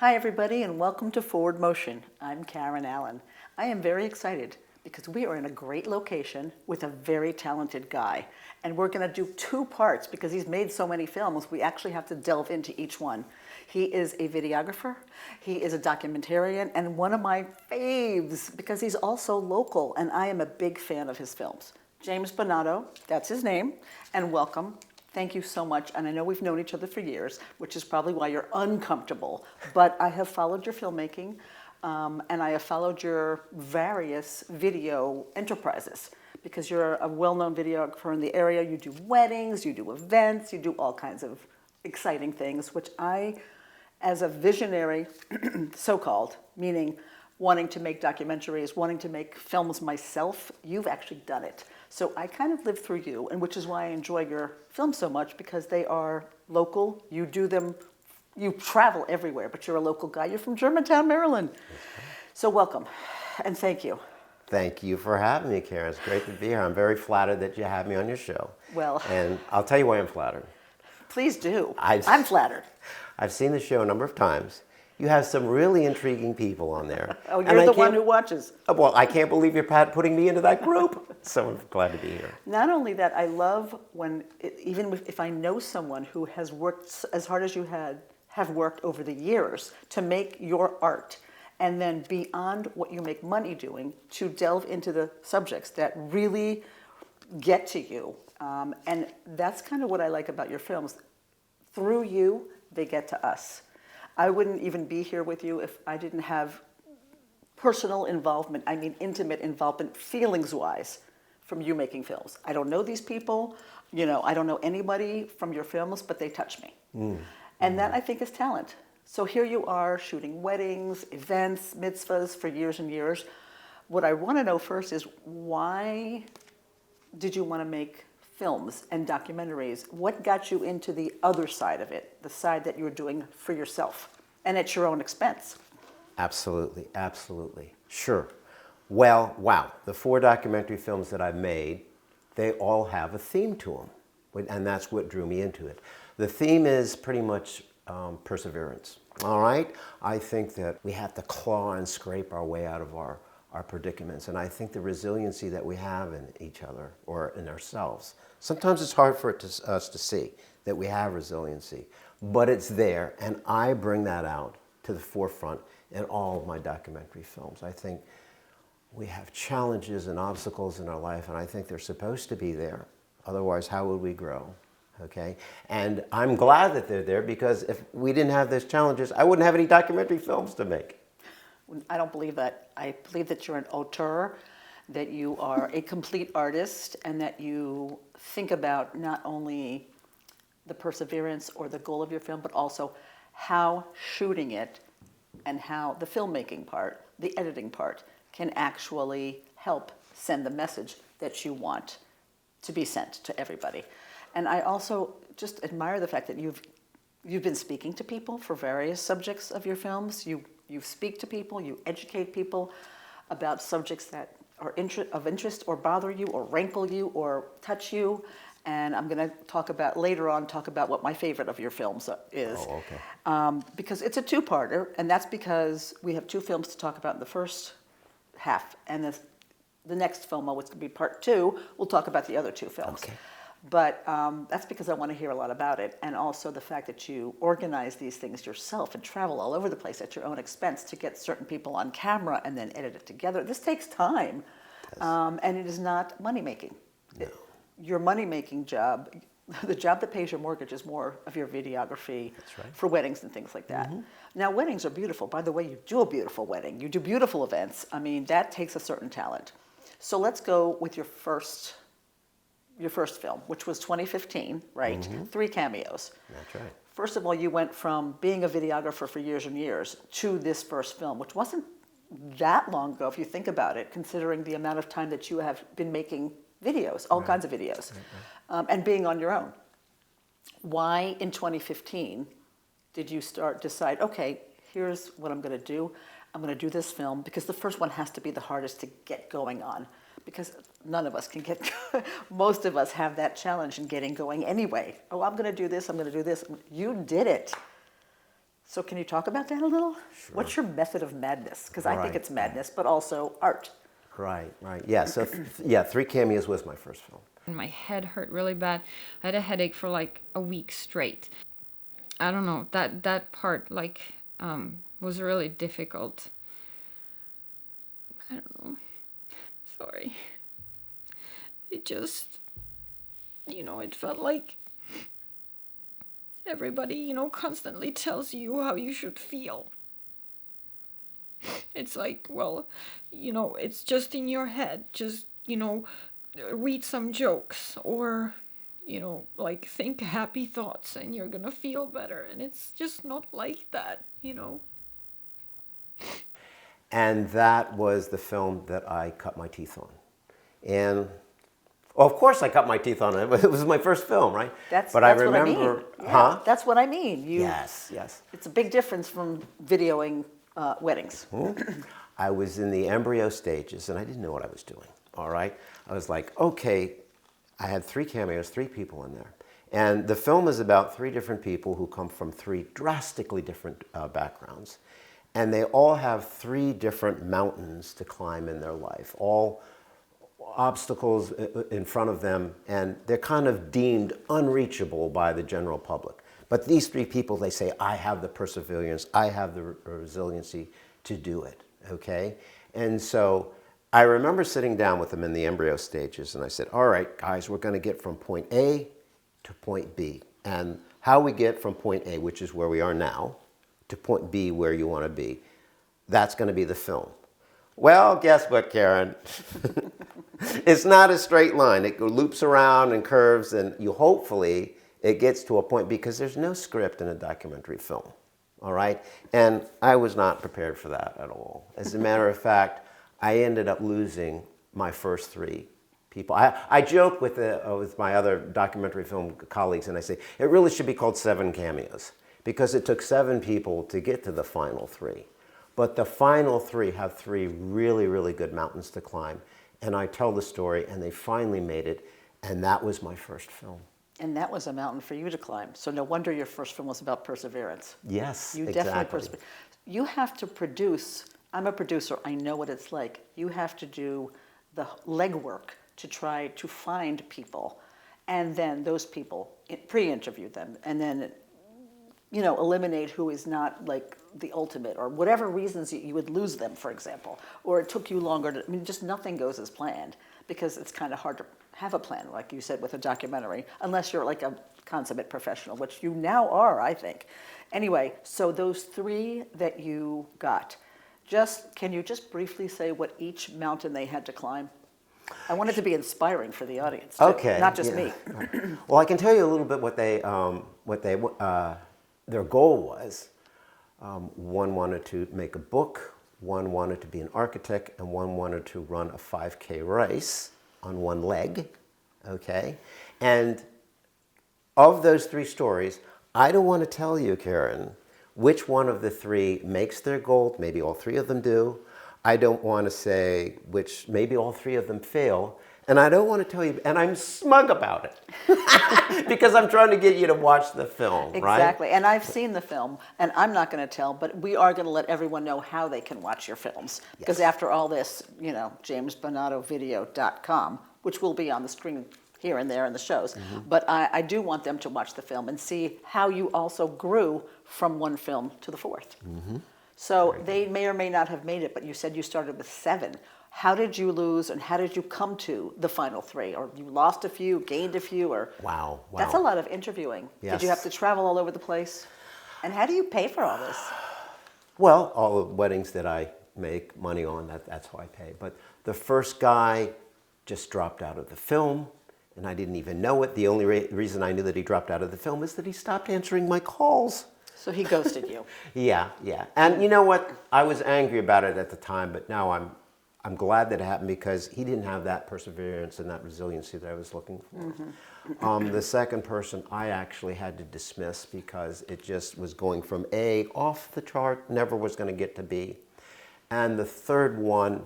Hi everybody and welcome to Forward Motion. I'm Karen Allen. I am very excited because we are in a great location with a very talented guy. And we're going to do two parts because he's made so many films, we actually have to delve into each one. He is a videographer, he is a documentarian, and one of my faves because he's also local and I am a big fan of his films. James Bonato, that's his name, and welcome. Thank you so much, and I know we've known each other for years, which is probably why you're uncomfortable, but I have followed your filmmaking, and I have followed your various video enterprises, because you're a well-known videographer in the area. You do weddings, you do events, you do all kinds of exciting things, which I, as a visionary, so-called, meaning wanting to make documentaries, wanting to make films myself, you've actually done it. So I kind of live through you, and which is why I enjoy your films so much, because they are local. You do them, you travel everywhere, but you're a local guy. You're from Germantown, Maryland. So welcome, and thank you. Thank you for having me, Karen. It's great to be here. I'm very flattered that you have me on your show. Well, and I'll tell you why I'm flattered. Please do. I'm flattered. I've seen the show a number of times. You have some really intriguing people on there. Oh, you're the one who watches. Well, I can't believe you're putting me into that group. So I'm glad to be here. Not only that, I love when, even if I know someone who has worked as hard as you have worked over the years to make your art, and then beyond what you make money doing, to delve into the subjects that really get to you. And that's kind of what I like about your films. Through you, they get to us. I wouldn't even be here with you if I didn't have personal involvement, I mean intimate involvement, feelings-wise, from you making films. I don't know these people, I don't know anybody from your films, but they touch me. And that, I think, is talent. So here you are shooting weddings, events, mitzvahs for years and years. What I want to know first is, why did you want to make films and documentaries? What got you into the other side of it, the side that you're doing for yourself and at your own expense? Absolutely, absolutely. Sure. Well, wow, the 4 documentary films that I've made, they all have a theme to them, and that's what drew me into it. The theme is pretty much perseverance, all right? I think that we have to claw and scrape our way out of our predicaments, and I think the resiliency that we have in each other or in ourselves. Sometimes it's hard for us to see that we have resiliency, but it's there, and I bring that out to the forefront in all of my documentary films. I think we have challenges and obstacles in our life, and I think they're supposed to be there. Otherwise, how would we grow? Okay? And I'm glad that they're there, because if we didn't have those challenges, I wouldn't have any documentary films to make. I don't believe that. I believe that you're an auteur, that you are a complete artist, and that you think about not only the perseverance or the goal of your film, but also how shooting it and how the filmmaking part, the editing part, can actually help send the message that you want to be sent to everybody. And I also just admire the fact that you've been speaking to people for various subjects of your films. You speak to people, you educate people about subjects that are of interest or bother you or rankle you or touch you. And I'm going to talk about what my favorite of your films is. Oh, okay. Because it's a two-parter, and that's because we have 2 films to talk about in the first half. And the next film, which will be part 2, we'll talk about the other 2 films. Okay. But that's because I want to hear a lot about it, and also the fact that you organize these things yourself and travel all over the place at your own expense to get certain people on camera and then edit it together. This takes time, and it is not money-making. No. Your money-making job, the job that pays your mortgage, is more of your videography. That's right. For weddings and things like that. Now, weddings are beautiful. By the way, you do a beautiful wedding. You do beautiful events. I mean, that takes a certain talent. So let's go with your first film, which was 2015, right? 3 cameos. That's right. First of all, you went from being a videographer for years and years to this first film, which wasn't that long ago, if you think about it, considering the amount of time that you have been making videos, all kinds of videos, and being on your own. Why in 2015 did you decide, okay, here's what I'm going to do. I'm going to do this film, because the first one has to be the hardest to get going on, because none of us can get, most of us have that challenge in getting going anyway. Oh, I'm going to do this, I'm going to do this. You did it. So can you talk about that a little? Sure. What's your method of madness? Because I think Right. it's madness, but also art. Right, right. Yeah, so, yeah, 3 Cameos was my first film. My head hurt really bad. I had a headache for like a week straight. I don't know, that part like was really difficult. I don't know. Sorry. It just, it felt like everybody, constantly tells you how you should feel. It's like, well, it's just in your head. Just, read some jokes or, like think happy thoughts and you're gonna feel better. And it's just not like that. And that was the film that I cut my teeth on. And, well, of course I cut my teeth on it. It was my first film, right? That's but I what I remember, mean. Yeah, huh? that's what I mean. Yes, yes. It's a big difference from videoing weddings. I was in the embryo stages and I didn't know what I was doing, all right? I was like, okay, I had 3 cameos, 3 people in there. And the film is about 3 different people who come from 3 drastically different backgrounds. And they all have 3 different mountains to climb in their life, all obstacles in front of them, and they're kind of deemed unreachable by the general public. But these 3 people, they say, I have the perseverance, I have the resiliency to do it, okay? And so I remember sitting down with them in the embryo stages, and I said, all right, guys, we're going to get from point A to point B. And how we get from point A, which is where we are now, to point B, where you want to be, that's going to be the film. Well, guess what, Karen? It's not a straight line. It loops around and curves, and hopefully it gets to a point, because there's no script in a documentary film, all right? And I was not prepared for that at all. As a matter of fact, I ended up losing my first 3 people. I joke with my other documentary film colleagues, and I say, it really should be called 7 Cameos, because it took 7 people to get to the final 3. But the final 3 have 3 really, really good mountains to climb. And I tell the story, and they finally made it, and that was my first film. And that was a mountain for you to climb. So no wonder your first film was about perseverance. Yes, You exactly. definitely persevered. You have to produce. I'm a producer. I know what it's like. You have to do the legwork to try to find people, and then those people pre-interview them, and then eliminate who is not like the ultimate, or whatever reasons you would lose them, for example, or it took you longer to. I mean, just nothing goes as planned, because it's kind of hard to have a plan, like you said, with a documentary, unless you're like a consummate professional, which you now are, I think. Anyway, so those 3 that you got, can you just briefly say what each mountain they had to climb? I want it to be inspiring for the audience, too, Okay, not just yeah. me. Well, I can tell you a little bit what their goal was. One wanted to make a book, one wanted to be an architect, and one wanted to run a 5K race on one leg, okay? And of those 3 stories, I don't want to tell you, Karen, which one of the 3 makes their goal. Maybe all 3 of them do. I don't want to say which, maybe all 3 of them fail. And I don't want to tell you, and I'm smug about it, because I'm trying to get you to watch the film, right? Exactly, and I've seen the film, and I'm not going to tell, but we are going to let everyone know how they can watch your films. Because after all this, jamesbonatovideo.com, which will be on the screen here and there in the shows, but I do want them to watch the film and see how you also grew from one film to the 4th. So they may or may not have made it, but you said you started with 7. How did you lose, and how did you come to the final 3? Or you lost a few, gained a few, or? Wow. That's a lot of interviewing. Yes. Did you have to travel all over the place? And how do you pay for all this? Well, all the weddings that I make money on, that's how I pay. But the first guy just dropped out of the film, and I didn't even know it. The only reason I knew that he dropped out of the film is that he stopped answering my calls. So he ghosted you. Yeah. And you know what? I was angry about it at the time, but now I'm glad that it happened, because he didn't have that perseverance and that resiliency that I was looking for. The second person I actually had to dismiss, because it just was going from A off the chart, never was going to get to B. And the third one,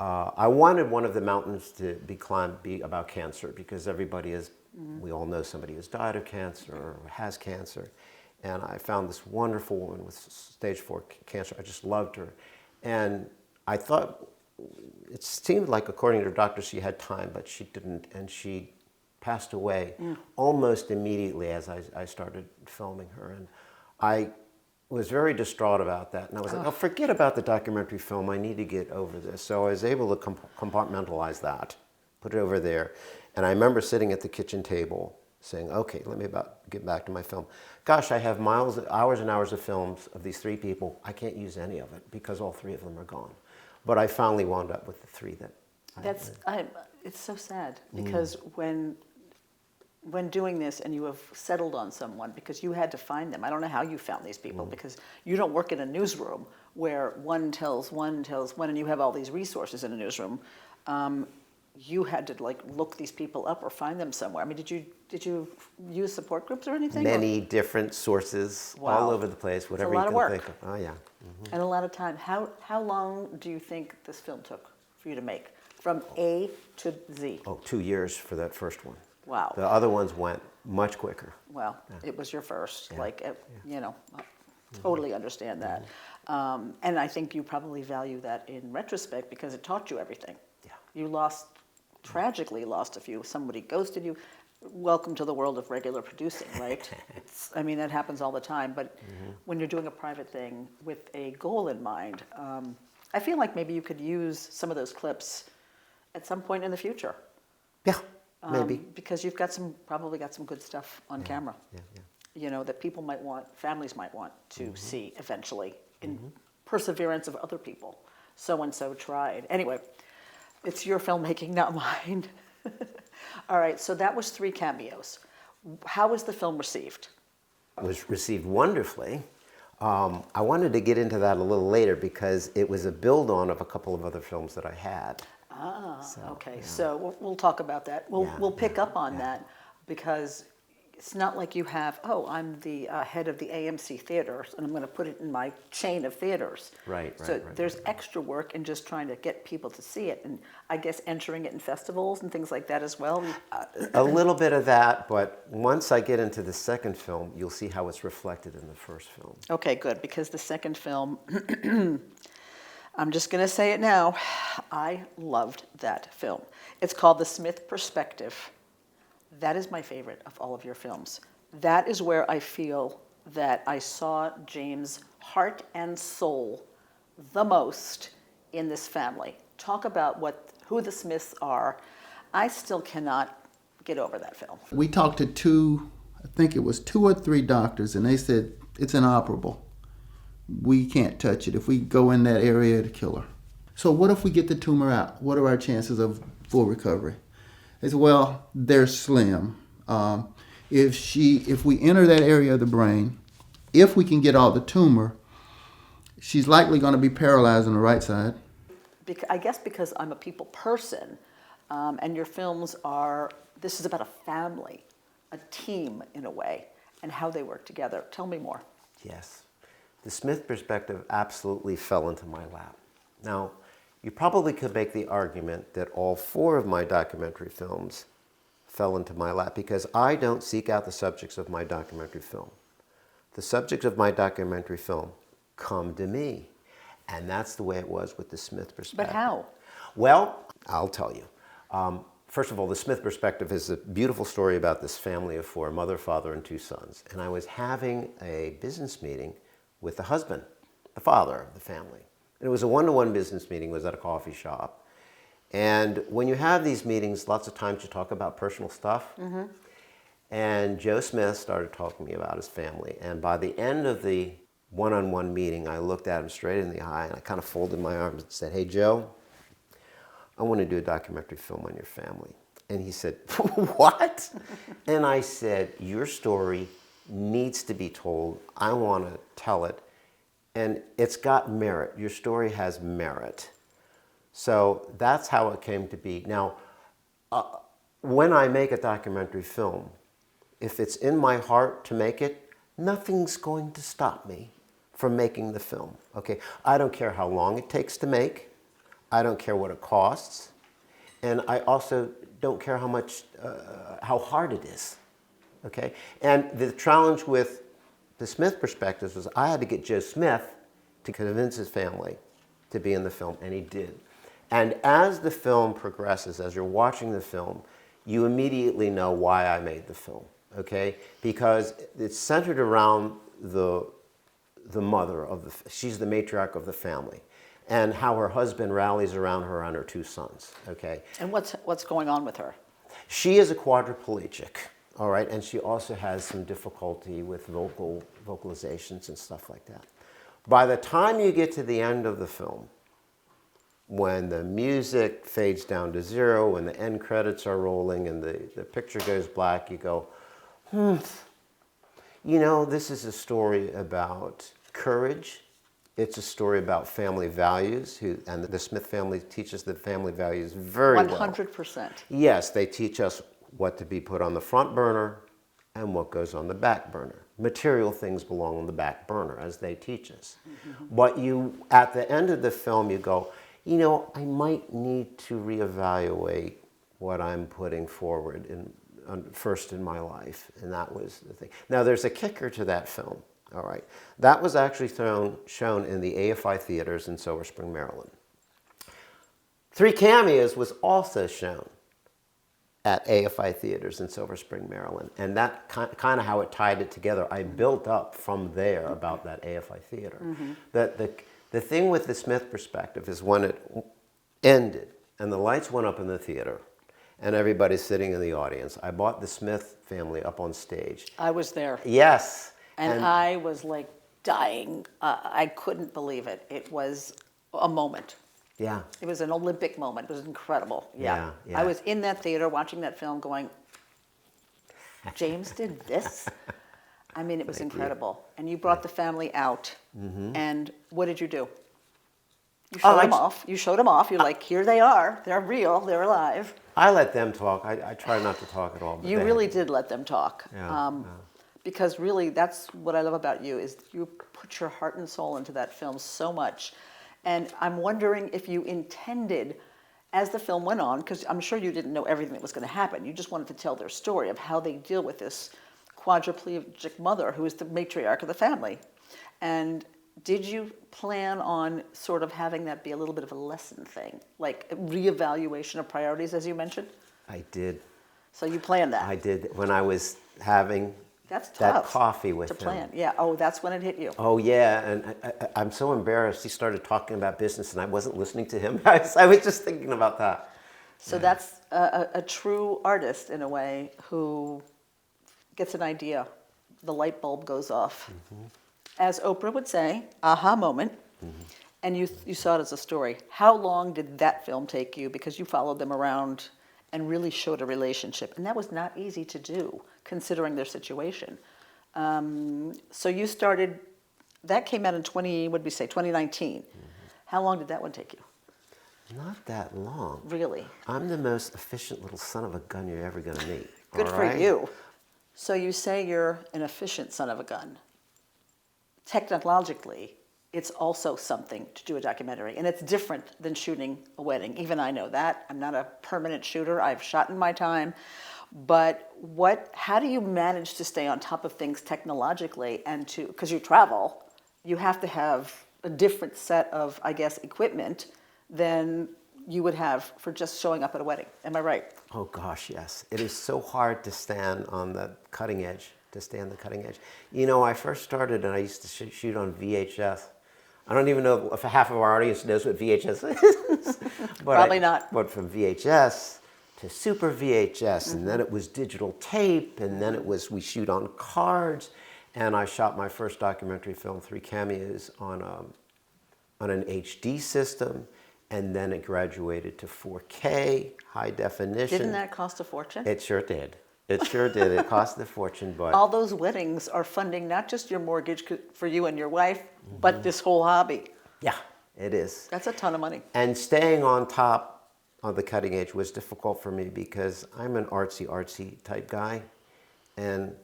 I wanted one of the mountains to be about cancer, because everybody we all know somebody who's died of cancer or has cancer. And I found this wonderful woman with stage 4 cancer. I just loved her. And I thought, it seemed like according to her doctor she had time, but she didn't. And she passed away almost immediately as I started filming her. And I was very distraught about that. And I was like, oh, forget about the documentary film. I need to get over this. So I was able to compartmentalize that, put it over there. And I remember sitting at the kitchen table saying, okay, let me get back to my film. Gosh, I have hours and hours of films of these 3 people. I can't use any of it because all 3 of them are gone. But I finally wound up with the 3 that it's so sad because when doing this and you have settled on someone because you had to find them. I don't know how you found these people because you don't work in a newsroom where one tells one and you have all these resources in a newsroom. You had to like look these people up or find them somewhere. I mean, did you use support groups or anything? Many different sources all over the place, whatever you can think of. Oh yeah. And a lot of time. How long do you think this film took for you to make? From A to Z? Oh, 2 years for that first one. Wow. The other ones went much quicker. Well, it was your first. You know, totally understand that. And I think you probably value that in retrospect because it taught you everything. Yeah. You tragically lost a few. Somebody ghosted you. Welcome to the world of regular producing, right? I mean, that happens all the time. But when you're doing a private thing with a goal in mind, I feel like maybe you could use some of those clips at some point in the future. Yeah, maybe. Because you've probably got some good stuff on camera. Yeah. You know, that families might want to see eventually in perseverance of other people. So-and-so tried. Anyway, it's your filmmaking, not mine. All right, so that was 3 cameos. How was the film received? It was received wonderfully. I wanted to get into that a little later because it was a build-on of a couple of other films that I had. Okay, so we'll talk about that. We'll pick up on that because it's not like you have, I'm the head of the AMC theaters and I'm going to put it in my chain of theaters. Right. So there's extra work in just trying to get people to see it and I guess entering it in festivals and things like that as well. A little bit of that, but once I get into the second film, you'll see how it's reflected in the first film. Okay, good, because the second film, I'm just going to say it now, I loved that film. It's called The Smith Perspective. That is my favorite of all of your films. That is where I feel that I saw James' heart and soul the most in this family. Talk about who the Smiths are. I still cannot get over that film. We talked to I think it was 2 or 3 doctors, and they said, it's inoperable. We can't touch it. If we go in that area, it'll kill her. So what if we get the tumor out? What are our chances of full recovery? They said, well, they're slim. If we enter that area of the brain, if we can get all the tumor, she's likely going to be paralyzed on the right side. I guess because I'm a people person, and your films this is about a family, a team in a way, and how they work together. Tell me more. Yes. The Smith Perspective absolutely fell into my lap. Now, you probably could make the argument that all 4 of my documentary films fell into my lap because I don't seek out the subjects of my documentary film. The subjects of my documentary film come to me. And that's the way it was with the Smith Perspective. But how? Well, I'll tell you. First of all, the Smith Perspective is a beautiful story about this family of 4, mother, father, and 2 sons. And I was having a business meeting with the husband, the father of the family. And it was a one-to-one business meeting. It was at a coffee shop. And when you have these meetings, lots of times you talk about personal stuff. And Joe Smith started talking to me about his family. And by the end of the one-on-one meeting, I looked at him straight in the eye and I kind of folded my arms and said, hey, Joe, I want to do a documentary film on your family. And he said, what? And I said, your story needs to be told. I want to tell it. And it's got merit. Your story has merit. So that's how it came to be. Now, when I make a documentary film, if it's in my heart to make it, nothing's going to stop me from making the film. Okay? I don't care how long it takes to make. I don't care what it costs. And I also don't care how hard it is. Okay? And the challenge with the Smith perspective was I had to get Joe Smith to convince his family to be in the film, and he did. And as the film progresses, as you're watching the film, you immediately know why I made the film, okay? Because it's centered around the mother of she's the matriarch of the family, and how her husband rallies around her and her two sons, okay? And what's going on with her? She is a quadriplegic, all right, and she also has some difficulty with vocalizations and stuff like that. By the time you get to the end of the film, when the music fades down to zero, when the end credits are rolling and the picture goes black, you go, you know, this is a story about courage. It's a story about family values, and the Smith family teaches the family values very well. 100%. Yes, they teach us what to be put on the front burner and what goes on the back burner. Material things belong on the back burner, as they teach us. But at the end of the film, you go, you know, I might need to reevaluate what I'm putting forward first in my life, and that was the thing. Now, there's a kicker to that film, all right. That was actually shown in the AFI theaters in Silver Spring, Maryland. 3 Cameos was also shown at AFI theaters in Silver Spring, Maryland, and that kind of how it tied it together. I built up from there about that AFI theater. The thing with the Smith perspective is when it ended and the lights went up in the theater and everybody's sitting in the audience, I brought the Smith family up on stage. I was there. Yes. And I was like dying. I couldn't believe it. It was a moment. Yeah. It was an Olympic moment. It was incredible. Yeah, yeah. I was in that theater watching that film going, James did this? I mean, it was incredible. And you brought the family out. And what did you do? You showed them off. You showed them off. You're like, here they are. They're real. They're alive. I let them talk. I try not to talk at all. But You really did let them talk. Yeah, Because really, that's what I love about you, is you put your heart and soul into that film so much. And I'm wondering if you intended, as the film went on, because I'm sure you didn't know everything that was going to happen. You just wanted to tell their story of how they deal with this quadriplegic mother who is the matriarch of the family. And did you plan on sort of having that be a little bit of a lesson thing, like a reevaluation of priorities, as you mentioned? I did. So you planned that? I did. When I was having That's that tough coffee with to him. plan. Yeah. Oh, that's when it hit you. Oh, yeah. And I'm so embarrassed. He started talking about business and I wasn't listening to him. I was just thinking about that. So that's a true artist, in a way, who gets an idea. The light bulb goes off. As Oprah would say, aha moment. And you saw it as a story. How long did that film take you? Because you followed them around and really showed a relationship. And that was not easy to do, considering their situation. So you started, that came out in 2019. How long did that one take you? Not that long. Really? I'm the most efficient little son of a gun you're ever going to meet. Good all for right? you. So you say you're an efficient son of a gun. Technologically, it's also something to do a documentary, and it's different than shooting a wedding. Even I know that. I'm not a permanent shooter. I've shot in my time. But how do you manage to stay on top of things technologically, and because you travel, you have to have a different set of, I guess, equipment than you would have for just showing up at a wedding. Am I right? Oh gosh, yes. It is so hard to stand on the cutting edge, You know, I first started and I used to shoot on VHS. I don't even know if half of our audience knows what VHS is. Probably not. But from VHS to Super VHS, and then it was digital tape, and then we shoot on cards. And I shot my first documentary film, 3 Cameos, on an HD system. And then it graduated to 4K, high definition. Didn't that cost a fortune? It sure did. It sure did. It cost a fortune, but... All those weddings are funding not just your mortgage for you and your wife, but this whole hobby. Yeah, it is. That's a ton of money. And staying on top of the cutting edge was difficult for me because I'm an artsy type guy. And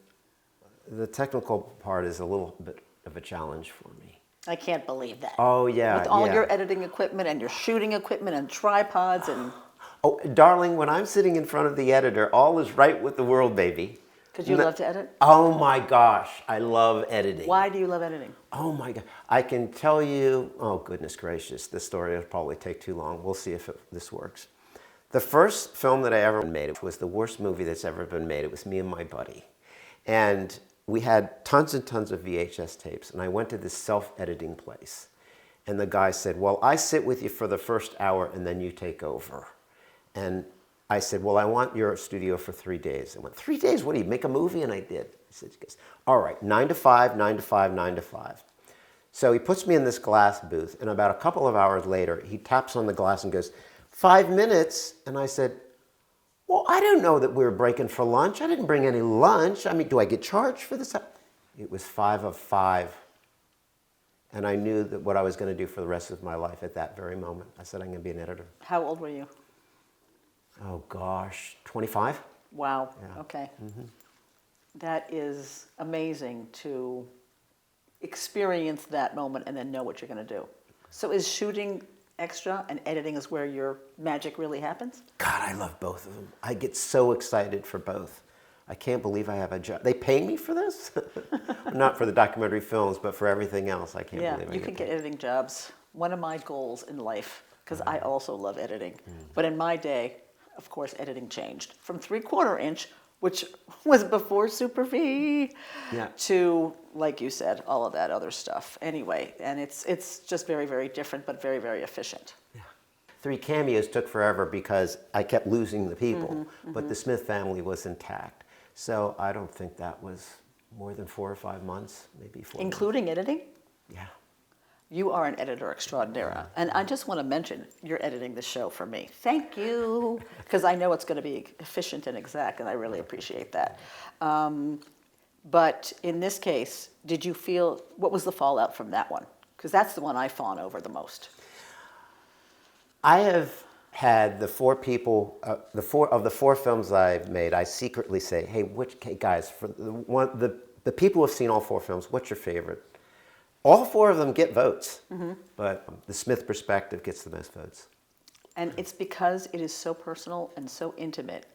the technical part is a little bit of a challenge for me. I can't believe that. Oh, yeah. With all your editing equipment and your shooting equipment and tripods and... Oh, darling, when I'm sitting in front of the editor, all is right with the world, baby. Because you love to edit? Oh my gosh, I love editing. Why do you love editing? Oh my God. I can tell you, oh goodness gracious, this story will probably take too long. We'll see if this works. The first film that I ever made, it was the worst movie that's ever been made. It was me and my buddy. And we had tons and tons of VHS tapes, and I went to this self-editing place. And the guy said, well, I sit with you for the first hour and then you take over. And I said, well, I want your studio for 3 days. I went, 3 days? What do you, make a movie? And I did. He goes, all right, 9 to 5, 9 to 5, 9 to 5. So he puts me in this glass booth, and about a couple of hours later, he taps on the glass and goes, 5 minutes? And I said, well, I don't know that we were breaking for lunch. I didn't bring any lunch. I mean, do I get charged for this? It was 5 of 5. And I knew that what I was going to do for the rest of my life at that very moment. I said, I'm going to be an editor. How old were you? Oh gosh, 25? Wow, Yeah. okay. That is amazing to experience that moment and then know what you're going to do. So is shooting extra and editing is where your magic really happens? God, I love both of them. I get so excited for both. I can't believe I have a job. They pay me for this? Not for the documentary films, but for everything else. I can't believe I You could get paid. editing jobs. One of my goals in life, because I also love editing, but in my day, of course, editing changed from 3/4 inch, which was before Super V, Yeah. to, like you said, all of that other stuff. Anyway, and it's just very, very different, but very, very efficient. 3 cameos took forever because I kept losing the people, but the Smith family was intact. So I don't think that was more than 4 or 5 months, maybe 4 months. Including editing? Yeah. You are an editor extraordinaire. And I just want to mention, you're editing the show for me. Thank you. Because I know it's going to be efficient and exact, and I really appreciate that. But in this case, did you feel, what was the fallout from that one? Because that's the one I fawn over the most. I have had the 4 people, the 4 films I've made, I secretly say, hey, guys, for the people who have seen all 4 films, what's your favorite? All 4 of them get votes, but the Smith perspective gets the most votes. And it's because it is so personal and so intimate.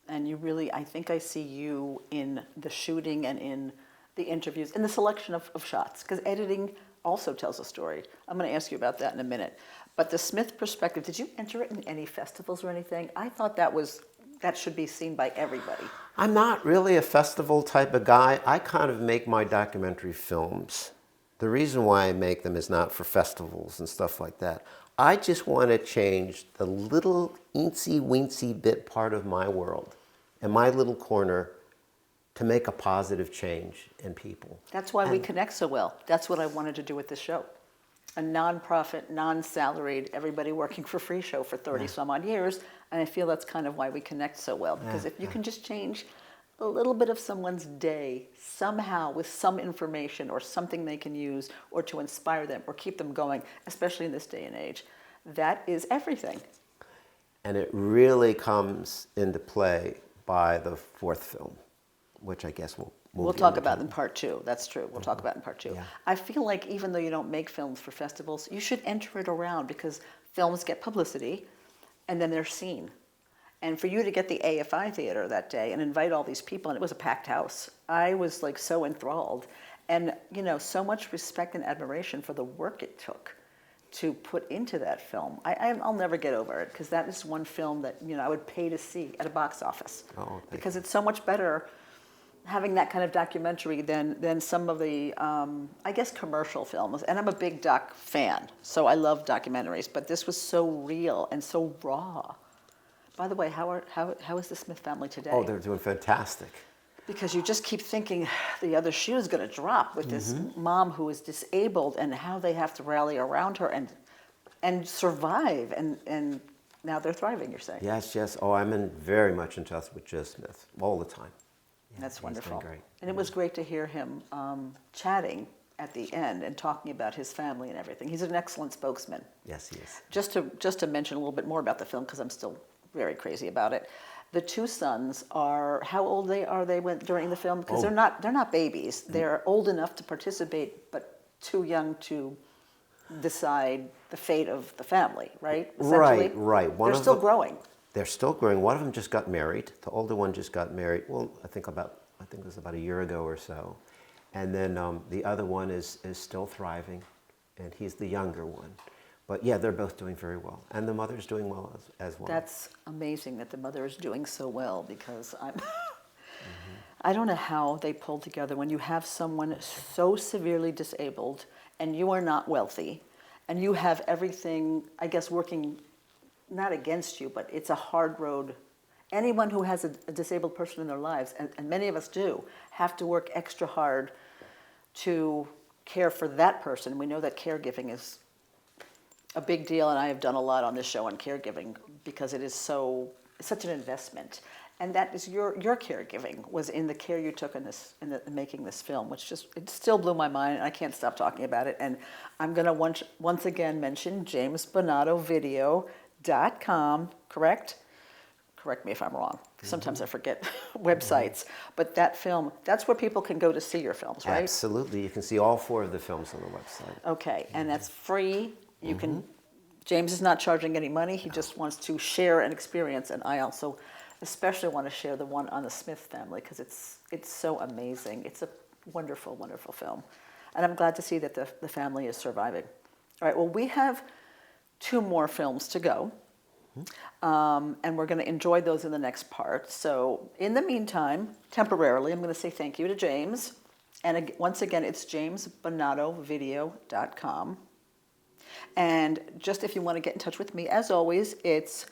And you really, I think I see you in the shooting and in the interviews, in the selection of shots, because editing also tells a story. I'm going to ask you about that in a minute. But the Smith perspective, did you enter it in any festivals or anything? I thought that should be seen by everybody. I'm not really a festival type of guy. I kind of make my documentary films. The reason why I make them is not for festivals and stuff like that. I just want to change the little eensy-weensy bit part of my world and my little corner to make a positive change in people. That's why we connect so well. That's what I wanted to do with this show. A non-profit, non-salaried, everybody working for free show for 30 some odd years. And I feel that's kind of why we connect so well. Because if you can just change a little bit of someone's day somehow with some information or something they can use or to inspire them or keep them going, especially in this day and age, that is everything. And it really comes into play by the 4th film, which I guess we'll talk about in part 2. That's true. We'll talk about in part 2. Yeah. I feel like even though you don't make films for festivals, you should enter it around because films get publicity and then they're seen. And for you to get the AFI Theater that day and invite all these people, and it was a packed house, I was like so enthralled. And, you know, so much respect and admiration for the work it took to put into that film. I'll never get over it because that is one film that, you know, I would pay to see at a box office. Because it's so much better having that kind of documentary than some of the, I guess, commercial films. And I'm a big doc fan, so I love documentaries. But this was so real and so raw. By the way, how is the Smith family today? Oh, they're doing fantastic. Because you just keep thinking the other shoe is going to drop with this mom who is disabled and how they have to rally around her and survive. And now they're thriving, you're saying. Yes. Oh, I'm very much in touch with Joe Smith all the time. Yeah, That's wonderful. He's been great. And it was great to hear him chatting at the end and talking about his family and everything. He's an excellent spokesman. Yes, he is. Just to mention a little bit more about the film, because I'm still very crazy about it. The 2 sons are, how old are they during the film? Because they're not babies. They're old enough to participate, but too young to decide the fate of the family, right? Essentially. Right. They're still growing. They're still growing. One of them just got married. The older one just got married. Well, I think about think it was about a year ago or so. And then the other one is still thriving, and he's the younger one. But yeah, they're both doing very well. And the mother's doing well as well. That's amazing that the mother is doing so well, because I don't know how they pull together when you have someone so severely disabled and you are not wealthy and you have everything, I guess, working not against you, but it's a hard road. Anyone who has a disabled person in their lives, and many of us do, have to work extra hard to care for that person. We know that caregiving is a big deal, and I have done a lot on this show on caregiving because it is such an investment. And that is your caregiving was in the care you took in making this film, which it still blew my mind, and I can't stop talking about it. And I'm going to once again mention jamesbonato.com, correct? Correct me if I'm wrong. Sometimes I forget websites. But that film, that's where people can go to see your films, right? Absolutely. You can see all 4 of the films on the website. Okay, and that's free. You can. James is not charging any money. He just wants to share an experience, and I also especially want to share the one on the Smith family because it's so amazing. It's a wonderful, wonderful film, and I'm glad to see that the family is surviving. All right, well, we have 2 more films to go, and we're going to enjoy those in the next part. So in the meantime, temporarily, I'm going to say thank you to James, and once again, it's jamesbonatovideo.com. And just if you want to get in touch with me, as always, it's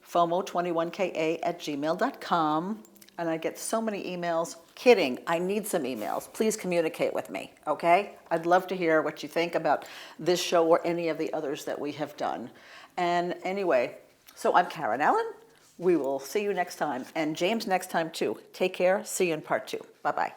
FOMO726@gmail.com. And I get so many emails. Kidding, I need some emails. Please communicate with me, okay? I'd love to hear what you think about this show or any of the others that we have done. And anyway, so I'm Karen Allen. We will see you next time. And James next time too. Take care. See you in part 2. Bye-bye.